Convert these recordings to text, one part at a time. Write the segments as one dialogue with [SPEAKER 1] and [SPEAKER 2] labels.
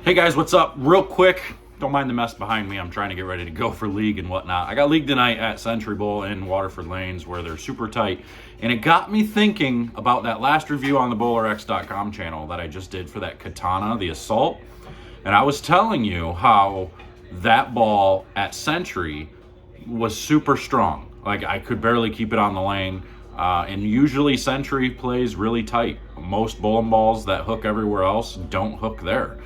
[SPEAKER 1] Hey guys, what's up? Real quick, don't mind the mess behind me. I'm trying to get ready to go for league and whatnot. I got league tonight at Century Bowl in Waterford Lanes where they're super tight. And it got me thinking about that last review on the BowlerX.com channel that I just did for that Katana, the Assault. And I was telling you how that ball at Century was super strong. Like I could barely keep it on the lane. And usually Century plays really tight. Most bowling balls that hook everywhere else don't hook there.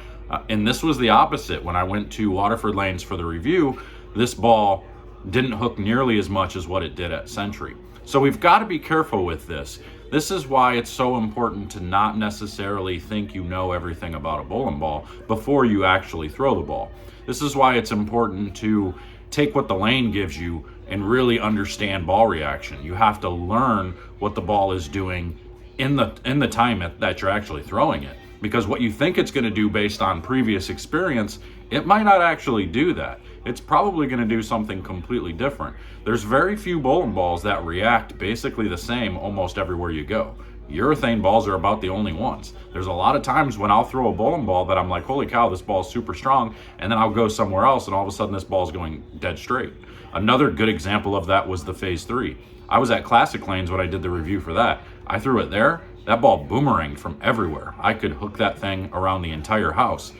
[SPEAKER 1] And this was the opposite. When I went to Waterford Lanes for the review, this ball didn't hook nearly as much as what it did at Century. So we've got to be careful with this. This is why it's so important to not necessarily think you know everything about a bowling ball before you actually throw the ball. This is why it's important to take what the lane gives you and really understand ball reaction. You have to learn what the ball is doing in the time that you're actually throwing it. Because what you think it's going to do based on previous experience, it might not actually do that. It's probably going to do something completely different. There's very few bowling balls that react basically the same almost everywhere you go. Urethane balls are about the only ones. There's a lot of times when I'll throw a bowling ball that I'm like, holy cow, this ball's super strong, and then I'll go somewhere else and all of a sudden this ball's going dead straight. Another good example of that was the Phase 3. I was at Classic Lanes when I did the review for that. I threw it there. That ball boomeranged from everywhere. I could hook that thing around the entire house.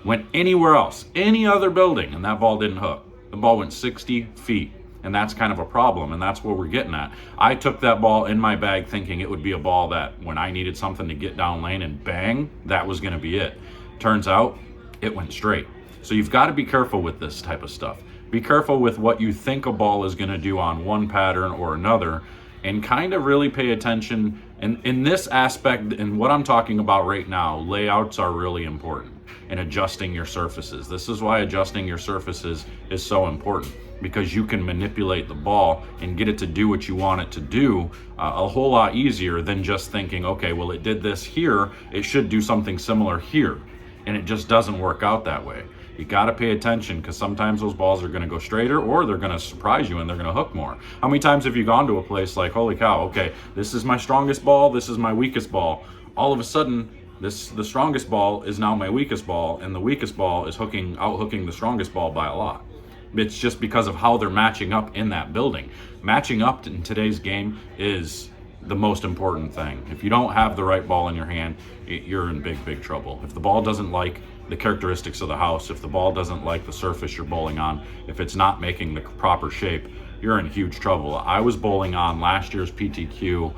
[SPEAKER 1] Went anywhere else, any other building, and that ball didn't hook. The ball went 60 feet, and that's kind of a problem, and that's what we're getting at. I took that ball in my bag thinking it would be a ball that when I needed something to get down lane and bang, that was gonna be it. Turns out, it went straight. So you've got to be careful with this type of stuff. Be careful with what you think a ball is gonna do on one pattern or another, and kind of really pay attention. And in this aspect, and what I'm talking about right now, layouts are really important in adjusting your surfaces. This is why adjusting your surfaces is so important, because you can manipulate the ball and get it to do what you want it to do a whole lot easier than just thinking, okay, well, it did this here, it should do something similar here. And it just doesn't work out that way. You got to pay attention, because sometimes those balls are going to go straighter or they're going to surprise you and they're going to hook more. How many times have you gone to a place like, holy cow, okay, this is my strongest ball, this is my weakest ball. All of a sudden, the strongest ball is now my weakest ball, and the weakest ball is out hooking the strongest ball by a lot. It's just because of how they're matching up in that building. Matching up in today's game is the most important thing. If you don't have the right ball in your hand, you're in big trouble. If the ball doesn't like the characteristics of the house, if the ball doesn't like the surface you're bowling on, if it's not making the proper shape, you're in huge trouble. I was bowling on last year's PTQ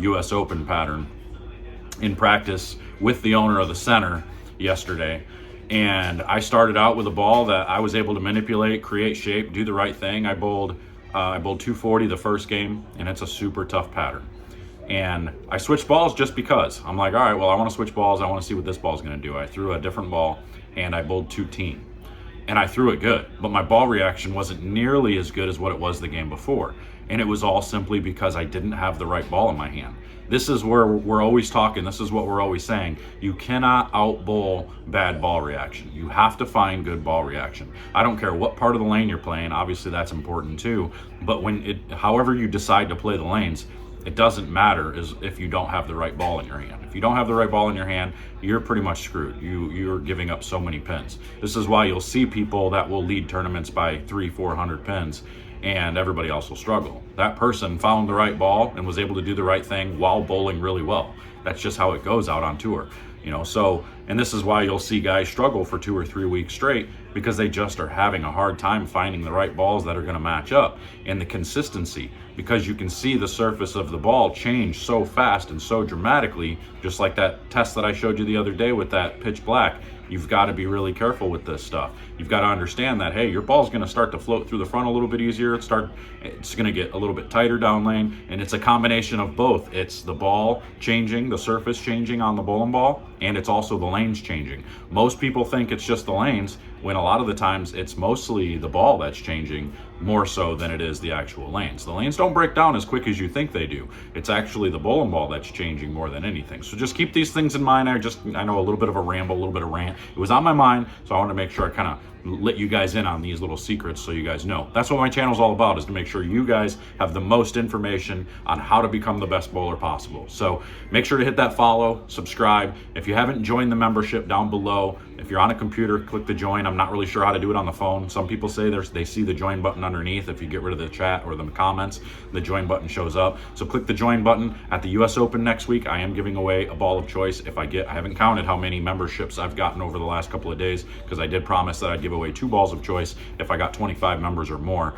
[SPEAKER 1] US Open pattern in practice with the owner of the center yesterday, and I started out with a ball that I was able to manipulate, create shape, do the right thing. I bowled 240 the first game, and it's a super tough pattern. And I switched balls just because. I'm like, all right, well, I want to switch balls. I want to see what this ball's going to do. I threw a different ball, and I bowled 2-teen. And I threw it good, but my ball reaction wasn't nearly as good as what it was the game before. And it was all simply because I didn't have the right ball in my hand. This is where we're always talking. This is what we're always saying. You cannot out-bowl bad ball reaction. You have to find good ball reaction. I don't care what part of the lane you're playing. Obviously, that's important too. But however you decide to play the lanes, it doesn't matter if you don't have the right ball in your hand. If you don't have the right ball in your hand, you're pretty much screwed. You're giving up so many pins. This is why you'll see people that will lead tournaments by 300-400 pins, and everybody else will struggle. That person found the right ball and was able to do the right thing while bowling really well. That's just how it goes out on tour. And this is why you'll see guys struggle for 2 or 3 weeks straight, because they just are having a hard time finding the right balls that are going to match up, and the consistency, because you can see the surface of the ball change so fast and so dramatically, just like that test that I showed you the other day with that pitch black. You've got to be really careful with this stuff. You've got to understand that, hey, your ball's going to start to float through the front a little bit easier. It's going to get a little bit tighter down lane, and it's a combination of both. It's the ball changing, the surface changing on the bowling ball, and it's also the lanes changing. Most people think it's just the lanes, when a lot of the times it's mostly the ball that's changing, more so than it is the actual lanes. The lanes don't break down as quick as you think they do. It's actually the bowling ball that's changing more than anything. So just keep these things in mind. I know a little bit of a ramble, a little bit of rant. It was on my mind, so I wanted to make sure I kind of let you guys in on these little secrets so you guys know. That's what my channel is all about, is to make sure you guys have the most information on how to become the best bowler possible. So make sure to hit that follow, subscribe. If you haven't joined the membership, down below, if you're on a computer, click the join. I'm not really sure how to do it on the phone. Some people say they see the join button underneath. If you get rid of the chat or the comments, the join button shows up. So click the join button. At the US Open next week, I am giving away a ball of choice. I haven't counted how many memberships I've gotten over the last couple of days, because I did promise that I'd give away 2 balls of choice if I got 25 members or more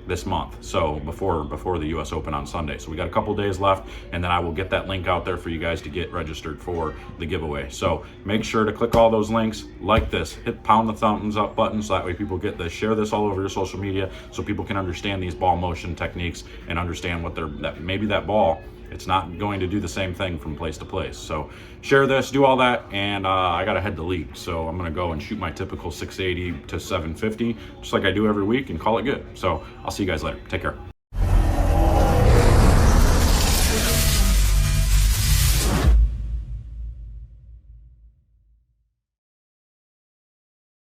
[SPEAKER 1] this month, so before the US Open on Sunday. So we got a couple days left, and then I will get that link out there for you guys to get registered for the giveaway. So make sure to click all those links, like this, pound the thumbs up button, so that way people get this. Share this all over your social media so people can understand these ball motion techniques and understand what maybe that ball, it's not going to do the same thing from place to place. So share this, do all that, and I got to head to league. So I'm going to go and shoot my typical 680 to 750, just like I do every week, and call it good. So I'll see you guys later. Take care.